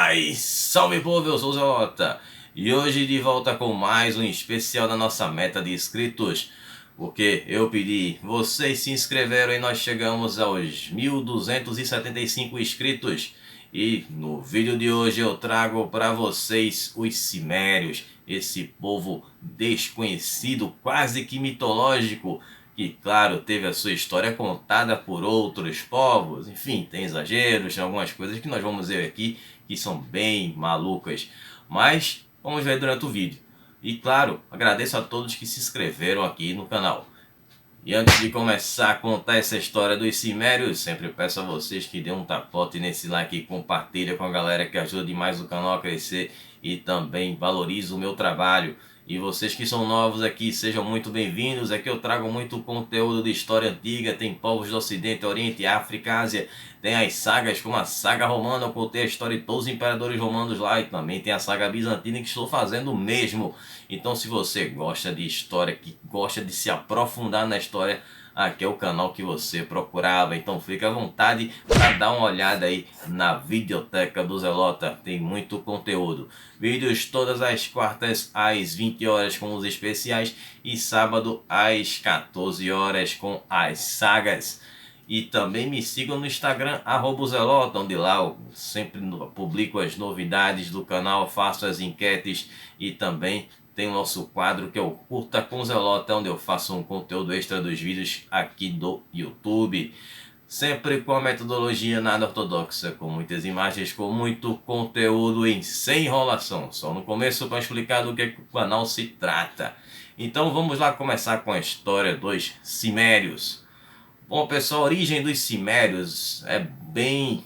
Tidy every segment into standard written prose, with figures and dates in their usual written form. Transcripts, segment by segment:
Paz, salve povo, eu sou o Zelota e hoje de volta com mais um especial da nossa meta de inscritos, porque eu pedi, vocês se inscreveram e nós chegamos aos 1.275 inscritos. E no vídeo de hoje eu trago para vocês os Cimérios, esse povo desconhecido, quase que mitológico, que claro, teve a sua história contada por outros povos. Enfim, tem exageros, tem algumas coisas que nós vamos ver aqui que são bem malucas, mas vamos ver durante o vídeo. E claro, agradeço a todos que se inscreveram aqui no canal. E antes de começar a contar essa história dos Cimérios, sempre peço a vocês que dêem um tapote nesse like e compartilha com a galera, que ajuda demais o canal a crescer e também valoriza o meu trabalho. E vocês que são novos aqui, sejam muito bem-vindos. Aqui eu trago muito conteúdo de história antiga, tem povos do Ocidente, Oriente, África, Ásia. Tem as sagas, como a saga romana, eu contei a história de todos os imperadores romanos lá. E também tem a saga bizantina, que estou fazendo o mesmo. Então se você gosta de história, que gosta de se aprofundar na história, aqui é o canal que você procurava. Então fica à vontade para dar uma olhada aí na videoteca do Zelota, tem muito conteúdo. Vídeos todas as quartas às 20 horas com os especiais e sábado às 14 horas com as sagas. E também me sigam no Instagram, @zelota, onde lá eu sempre publico as novidades do canal, faço as enquetes e também tem o nosso quadro que é o Curta com Zelota, onde eu faço um conteúdo extra dos vídeos aqui do YouTube. Sempre com a metodologia nada ortodoxa, com muitas imagens, com muito conteúdo e sem enrolação. Só no começo para explicar do que o canal se trata. Então vamos lá começar com a história dos Cimérios. Bom pessoal, a origem dos Cimérios é bem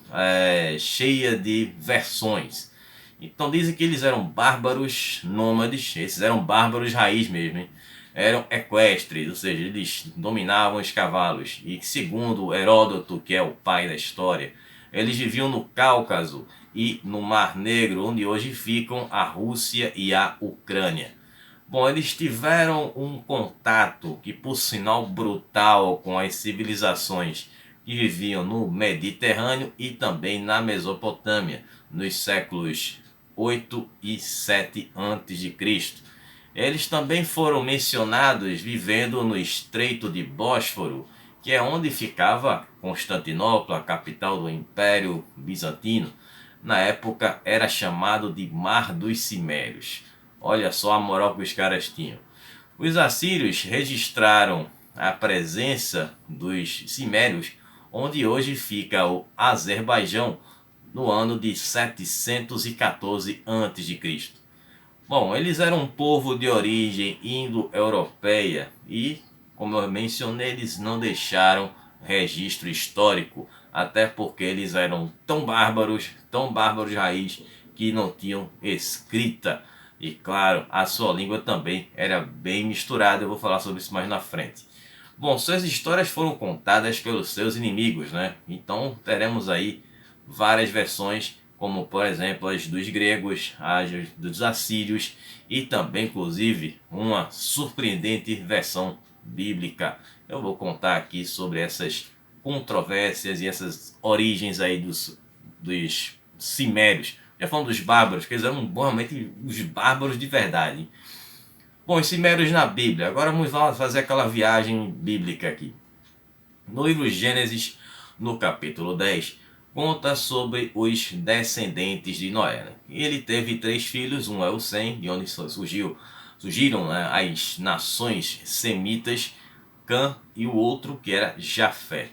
cheia de versões. Então dizem que eles eram bárbaros nômades, esses eram bárbaros raiz mesmo, hein? Eram equestres, ou seja, eles dominavam os cavalos. E segundo Heródoto, que é o pai da história, eles viviam no Cáucaso e no Mar Negro, onde hoje ficam a Rússia e a Ucrânia. Bom, eles tiveram um contato que, por sinal, brutal com as civilizações que viviam no Mediterrâneo e também na Mesopotâmia, nos séculos 8 e 7 a.C. Eles também foram mencionados vivendo no Estreito de Bósforo, que é onde ficava Constantinopla, a capital do Império Bizantino. Na época era chamado de Mar dos Cimérios. Olha só a moral que os caras tinham. Os assírios registraram a presença dos Cimérios, onde hoje fica o Azerbaijão, no ano de 714 a.C. Bom, eles eram um povo de origem indo-europeia e, como eu mencionei, eles não deixaram registro histórico, até porque eles eram tão bárbaros raiz, que não tinham escrita. E claro, a sua língua também era bem misturada, eu vou falar sobre isso mais na frente. Bom, suas histórias foram contadas pelos seus inimigos, né? Então teremos aí várias versões, como por exemplo as dos gregos, as dos assírios e também inclusive uma surpreendente versão bíblica. Eu vou contar aqui sobre essas controvérsias e essas origens aí dos Cimérios. Já falando dos bárbaros, que eles eram realmente os bárbaros de verdade. Bom, os Cimérios na Bíblia. Agora vamos lá fazer aquela viagem bíblica aqui. No livro Gênesis, no capítulo 10, conta sobre os descendentes de Noé, né? Ele teve 3 filhos, um é o Sem, de onde surgiram, né, as nações semitas, Cã, e o outro que era Jafé.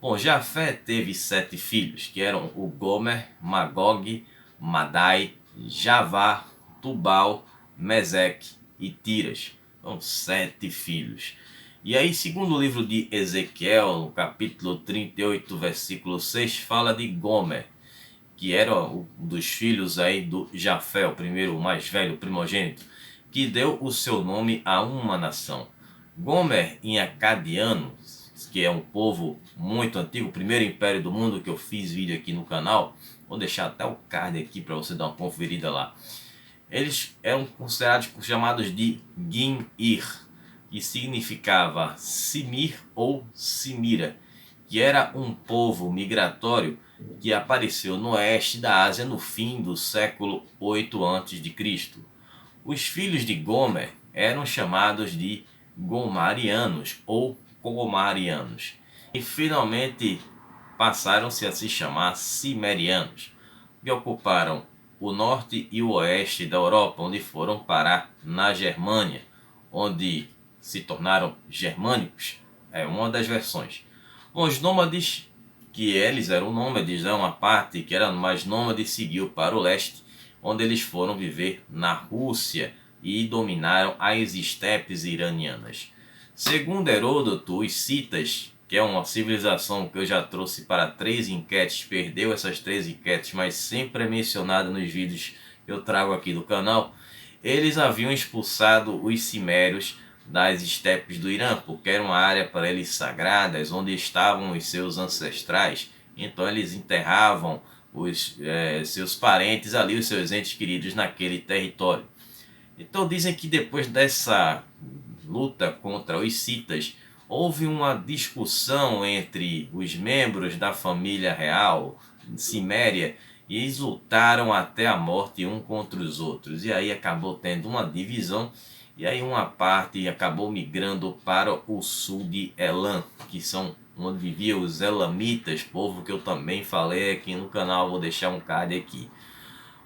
Bom, Jafé teve 7 filhos, que eram o Gomer, Magog, Madai, Javá, Tubal, Meseque e Tiras. São 7 filhos. E aí, segundo o livro de Ezequiel, no capítulo 38, versículo 6, fala de Gomer, que era um dos filhos aí do Jafé, o primeiro, o mais velho, o primogênito, que deu o seu nome a uma nação. Gomer, em acadiano, que é um povo muito antigo, o primeiro império do mundo, que eu fiz vídeo aqui no canal, vou deixar até o card aqui para você dar uma conferida lá. Eles eram considerados, chamados de Gin-ir, que significava Simir ou Simira, que era um povo migratório que apareceu no oeste da Ásia no fim do século 8 a.C. Os filhos de Gomer eram chamados de Gomarianos ou Comarianos e finalmente passaram-se a se chamar Cimerianos, que ocuparam o norte e o oeste da Europa, onde foram parar na Germânia, onde se tornaram germânicos. É uma das versões. Bom, os nômades, que eles eram nômades, uma parte que era mais nômade seguiu para o leste, onde eles foram viver na Rússia e dominaram as estepes iranianas. Segundo Heródoto, os citas, que é uma civilização que eu já trouxe para 3 enquetes, perdeu essas 3 enquetes, mas sempre é mencionada nos vídeos que eu trago aqui do canal, eles haviam expulsado os cimérios das estepes do Irã, porque era uma área para eles sagradas, onde estavam os seus ancestrais. Então eles enterravam os seus parentes ali, os seus entes queridos naquele território. Então dizem que depois dessa luta contra os citas, houve uma discussão entre os membros da família real ciméria e eles lutaram até a morte um contra os outros. E aí acabou tendo uma divisão e aí uma parte acabou migrando para o sul de Elam, que são onde viviam os elamitas, povo que eu também falei aqui no canal, vou deixar um card aqui.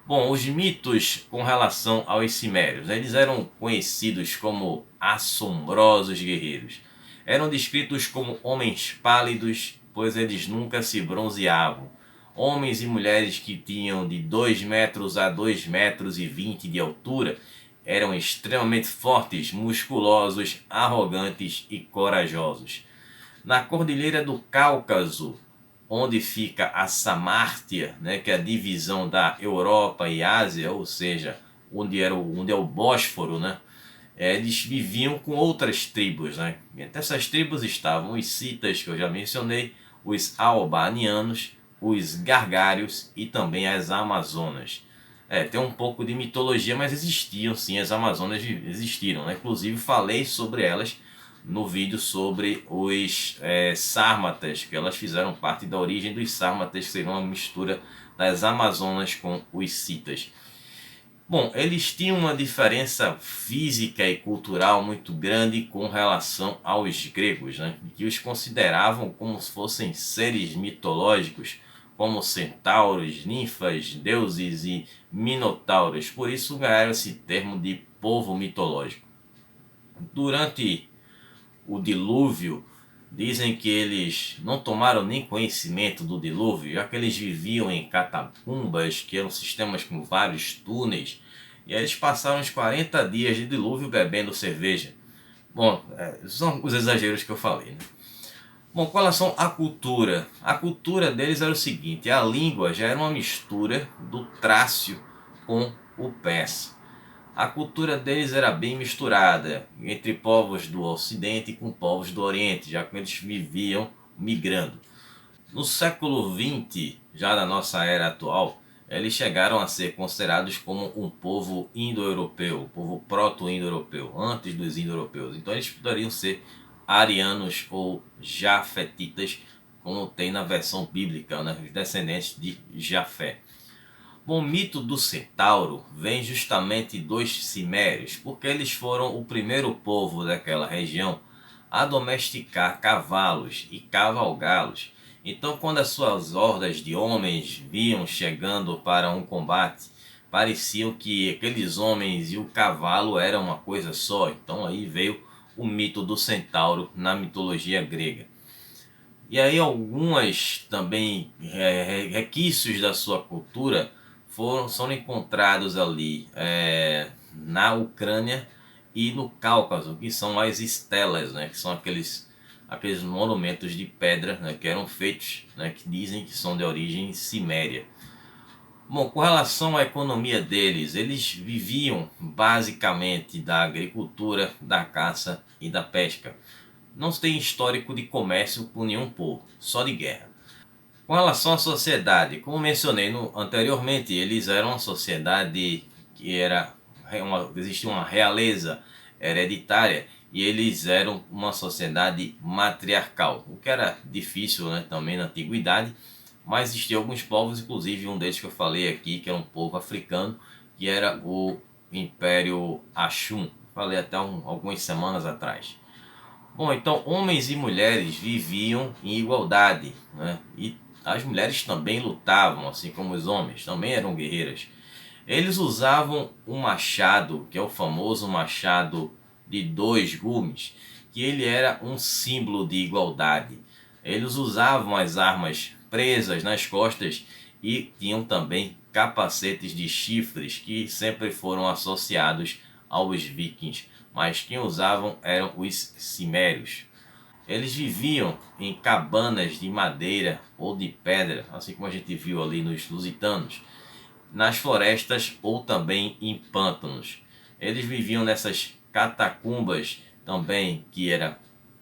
Bom, os mitos com relação aos cimérios, eles eram conhecidos como assombrosos guerreiros. Eram descritos como homens pálidos, pois eles nunca se bronzeavam. Homens e mulheres que tinham de 2 metros a 2 metros e 20 de altura eram extremamente fortes, musculosos, arrogantes e corajosos. Na Cordilheira do Cáucaso, onde fica a Samártia, né, que é a divisão da Europa e Ásia, ou seja, onde é o Bósforo, né, eles viviam com outras tribos. Né? Entre essas tribos estavam os citas, que eu já mencionei, os albanianos, os gargários e também as amazonas. Tem um pouco de mitologia, mas existiam sim, as amazonas existiram. Né? Inclusive falei sobre elas no vídeo sobre os sármatas, que elas fizeram parte da origem dos sármatas, que seriam uma mistura das amazonas com os citas. Bom, eles tinham uma diferença física e cultural muito grande com relação aos gregos, né? Que os consideravam como se fossem seres mitológicos, como centauros, ninfas, deuses e minotauros. Por isso ganharam esse termo de povo mitológico. Durante o dilúvio, dizem que eles não tomaram nem conhecimento do dilúvio, já que eles viviam em catacumbas, que eram sistemas com vários túneis, e eles passaram os 40 dias de dilúvio bebendo cerveja. Bom, são os exageros que eu falei, né? Bom, com relação à cultura, a cultura deles era o seguinte: a língua já era uma mistura do trácio com o persa. A cultura deles era bem misturada entre povos do Ocidente com povos do Oriente, já que eles viviam migrando. No século XX, já da nossa era atual, eles chegaram a ser considerados como um povo indo-europeu, um povo proto-indo-europeu, antes dos indo-europeus. Então eles poderiam ser arianos ou jafetitas, como tem na versão bíblica, né? Os descendentes de Jafé. Bom, o mito do centauro vem justamente dos cimérios, porque eles foram o primeiro povo daquela região a domesticar cavalos e cavalgá-los. Então, quando as suas hordas de homens vinham chegando para um combate, pareciam que aqueles homens e o cavalo eram uma coisa só. Então aí veio o mito do centauro na mitologia grega. E aí algumas também requisitos da sua cultura são encontrados ali na Ucrânia e no Cáucaso, que são as estelas, né, que são aqueles monumentos de pedra, né, que eram feitos, né, que dizem que são de origem ciméria. Bom, com relação à economia deles, eles viviam basicamente da agricultura, da caça e da pesca. Não tem histórico de comércio com nenhum povo, só de guerra. Com relação à sociedade, como mencionei anteriormente, eles eram uma sociedade que existia uma realeza hereditária e eles eram uma sociedade matriarcal, o que era difícil, né, também na antiguidade, mas existiam alguns povos, inclusive um deles que eu falei aqui, que era um povo africano, que era o Império Axum. Falei até algumas semanas atrás. Bom, então homens e mulheres viviam em igualdade, né? E as mulheres também lutavam, assim como os homens, também eram guerreiras. Eles usavam um machado, que é o famoso machado de dois gumes, que ele era um símbolo de igualdade. Eles usavam as armas presas nas costas e tinham também capacetes de chifres que sempre foram associados aos vikings, mas quem usavam eram os cimérios. Eles viviam em cabanas de madeira ou de pedra, assim como a gente viu ali nos lusitanos, nas florestas ou também em pântanos. Eles viviam nessas catacumbas também, que eram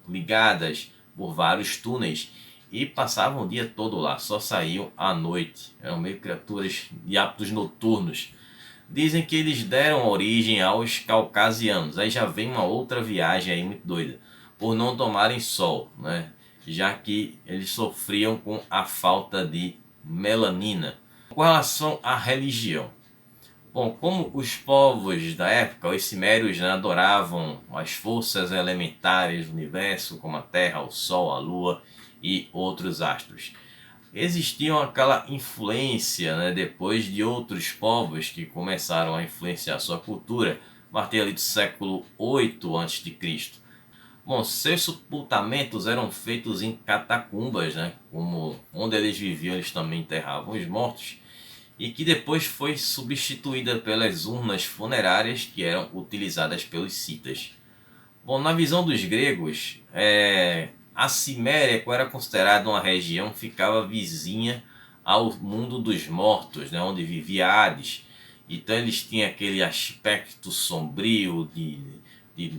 ligadas por vários túneis, e passavam o dia todo lá, só saíam à noite. Eram meio criaturas de hábitos noturnos. Dizem que eles deram origem aos caucasianos. Aí já vem uma outra viagem aí muito doida, por não tomarem sol, né? Já que eles sofriam com a falta de melanina. Com relação à religião, bom, como os povos da época, os cimérios, né, adoravam as forças elementares do universo, como a Terra, o Sol, a Lua e outros astros. Existiam aquela influência, né, depois de outros povos que começaram a influenciar sua cultura, a partir ali do século 8 a.C. Bom, seus sepultamentos eram feitos em catacumbas, né, como onde eles viviam, eles também enterravam os mortos, e que depois foi substituída pelas urnas funerárias que eram utilizadas pelos citas. Bom, na visão dos gregos, a Ciméria, que era considerada uma região, ficava vizinha ao mundo dos mortos, né, onde vivia Hades. Então eles tinham aquele aspecto sombrio, de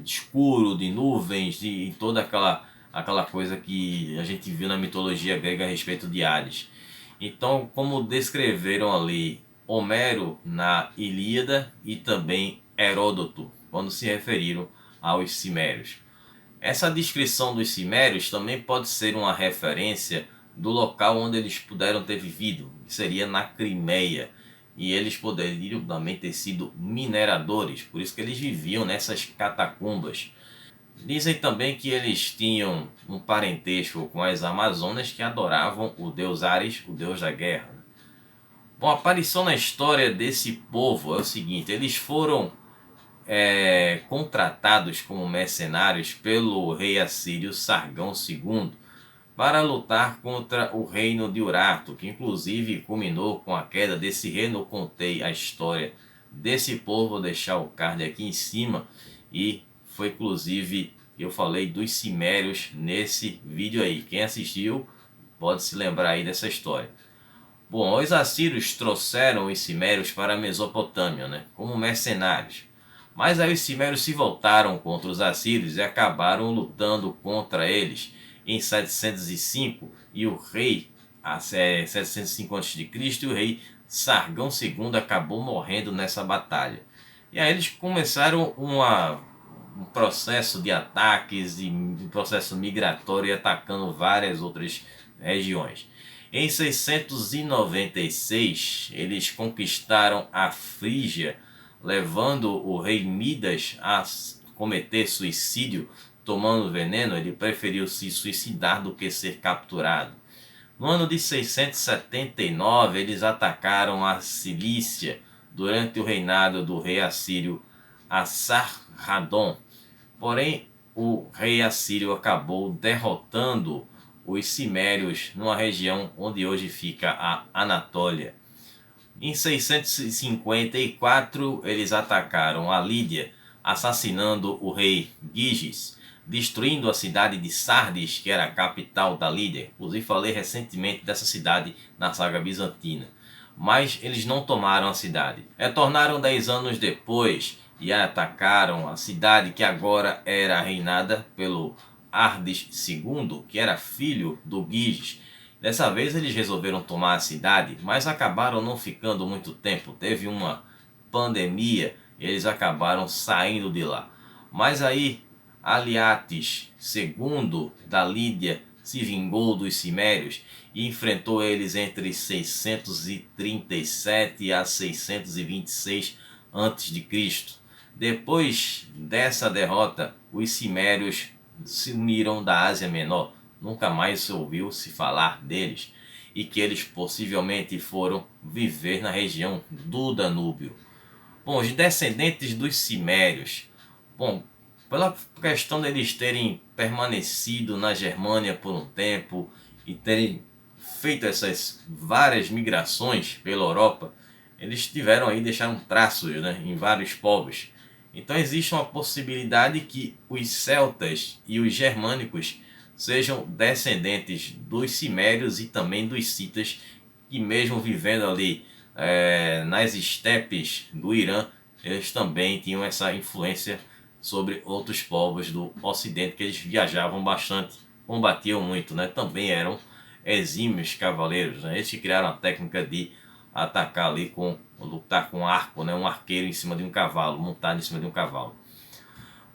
escuro, de nuvens, de toda aquela coisa que a gente viu na mitologia grega a respeito de Hades. Então, como descreveram ali Homero na Ilíada e também Heródoto, quando se referiram aos cimérios. Essa descrição dos cimérios também pode ser uma referência do local onde eles puderam ter vivido, que seria na Crimeia. E eles poderiam também ter sido mineradores, por isso que eles viviam nessas catacumbas. Dizem também que eles tinham um parentesco com as Amazonas, que adoravam o deus Ares, o deus da guerra. Bom, a aparição na história desse povo é o seguinte: eles foram contratados como mercenários pelo rei assírio Sargão II para lutar contra o reino de Urartu, que inclusive culminou com a queda desse reino. Eu contei a história desse povo, vou deixar o card aqui em cima, e foi inclusive, eu falei dos cimérios nesse vídeo aí. Quem assistiu pode se lembrar aí dessa história. Bom, os assírios trouxeram os cimérios para a Mesopotâmia, né, como mercenários. Mas aí os cimérios se voltaram contra os assírios e acabaram lutando contra eles em 705, e o rei, 705 a.C., e o rei Sargão II acabou morrendo nessa batalha. E aí eles começaram um processo de ataques e um processo migratório, atacando várias outras regiões. Em 696, eles conquistaram a Frígia, levando o rei Midas a cometer suicídio tomando veneno. Ele preferiu se suicidar do que ser capturado. No ano de 679, eles atacaram a Cilícia durante o reinado do rei assírio Assarhaddon. Porém, o rei assírio acabou derrotando os cimérios numa região onde hoje fica a Anatólia. Em 654, eles atacaram a Lídia, assassinando o rei Giges, destruindo a cidade de Sardes, que era a capital da Lídia. Inclusive falei recentemente dessa cidade na saga bizantina. Mas eles não tomaram a cidade. Retornaram 10 anos depois e atacaram a cidade que agora era reinada pelo Ardes II, que era filho do Giges. Dessa vez eles resolveram tomar a cidade, mas acabaram não ficando muito tempo. Teve uma pandemia e eles acabaram saindo de lá. Mas aí Aliates II da Lídia se vingou dos cimérios e enfrentou eles entre 637 a 626 a.C. Depois dessa derrota, os cimérios se uniram da Ásia Menor. Nunca mais se ouviu se falar deles, e que eles possivelmente foram viver na região do Danúbio. Bom, os descendentes dos cimérios, bom, pela questão deles terem permanecido na Germânia por um tempo e terem feito essas várias migrações pela Europa, eles tiveram aí, deixaram traços, né, em vários povos. Então existe uma possibilidade que os celtas e os germânicos sejam descendentes dos cimérios e também dos citas, que mesmo vivendo ali nas estepes do Irã, eles também tinham essa influência sobre outros povos do Ocidente, que eles viajavam bastante, combatiam muito, né? Também eram exímios cavaleiros, né? Eles criaram a técnica de atacar ali lutar com arco, né? Um arqueiro em cima de um cavalo, montado em cima de um cavalo.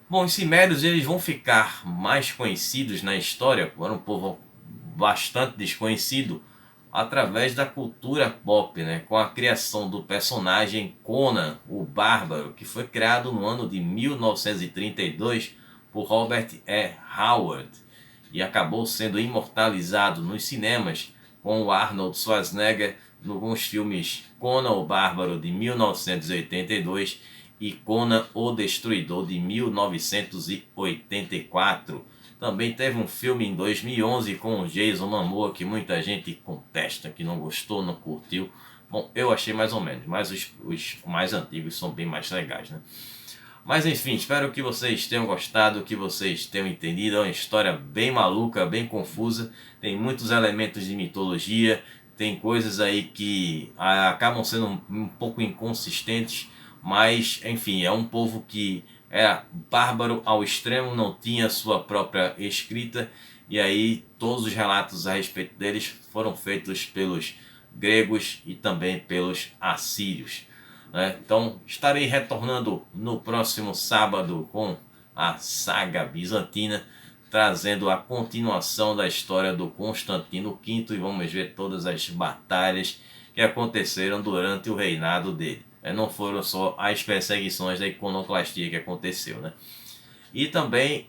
Bom, os cimérios eles vão ficar mais conhecidos na história, era um povo bastante desconhecido, através da cultura pop, né? Com a criação do personagem Conan, o Bárbaro, que foi criado no ano de 1932 por Robert E. Howard e acabou sendo imortalizado nos cinemas com o Arnold Schwarzenegger nos filmes Conan o Bárbaro de 1982 e Conan o Destruidor de 1984. Também teve um filme em 2011 com o Jason Momoa que muita gente contesta, que não gostou, não curtiu. Bom, eu achei mais ou menos, mas os mais antigos são bem mais legais, né? Mas enfim, espero que vocês tenham gostado, que vocês tenham entendido. É uma história bem maluca, bem confusa. Tem muitos elementos de mitologia, tem coisas aí que acabam sendo um pouco inconsistentes, mas enfim, é um povo que era bárbaro ao extremo, não tinha sua própria escrita, e aí todos os relatos a respeito deles foram feitos pelos gregos e também pelos assírios, né? Então estarei retornando no próximo sábado com a saga bizantina, trazendo a continuação da história do Constantino V, e vamos ver todas as batalhas que aconteceram durante o reinado dele. Não foram só as perseguições da iconoclastia que aconteceu, né? E também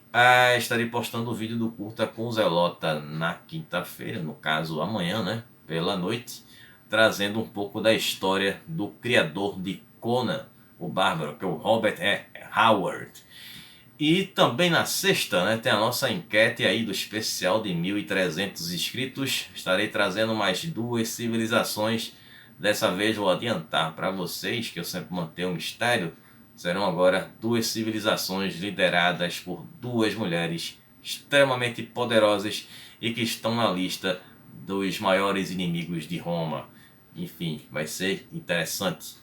estarei postando o vídeo do curta com Zelota na quinta-feira, no caso amanhã, né? Pela noite, trazendo um pouco da história do criador de Conan, o Bárbaro, que é o Robert E. Howard. E também na sexta, né, tem a nossa enquete aí do especial de 1.300 inscritos. Estarei trazendo mais 2 civilizações. Dessa vez vou adiantar para vocês, que eu sempre mantenho um mistério. Serão agora 2 civilizações lideradas por 2 mulheres extremamente poderosas e que estão na lista dos maiores inimigos de Roma. Enfim, vai ser interessante.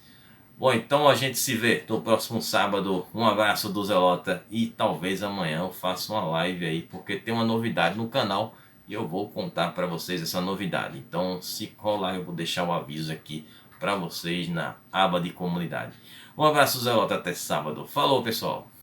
Bom, então a gente se vê no próximo sábado. Um abraço do Zelota e talvez amanhã eu faça uma live aí, porque tem uma novidade no canal e eu vou contar para vocês essa novidade. Então, se rolar, eu vou deixar o aviso aqui para vocês na aba de comunidade. Um abraço, Zelota, até sábado. Falou, pessoal!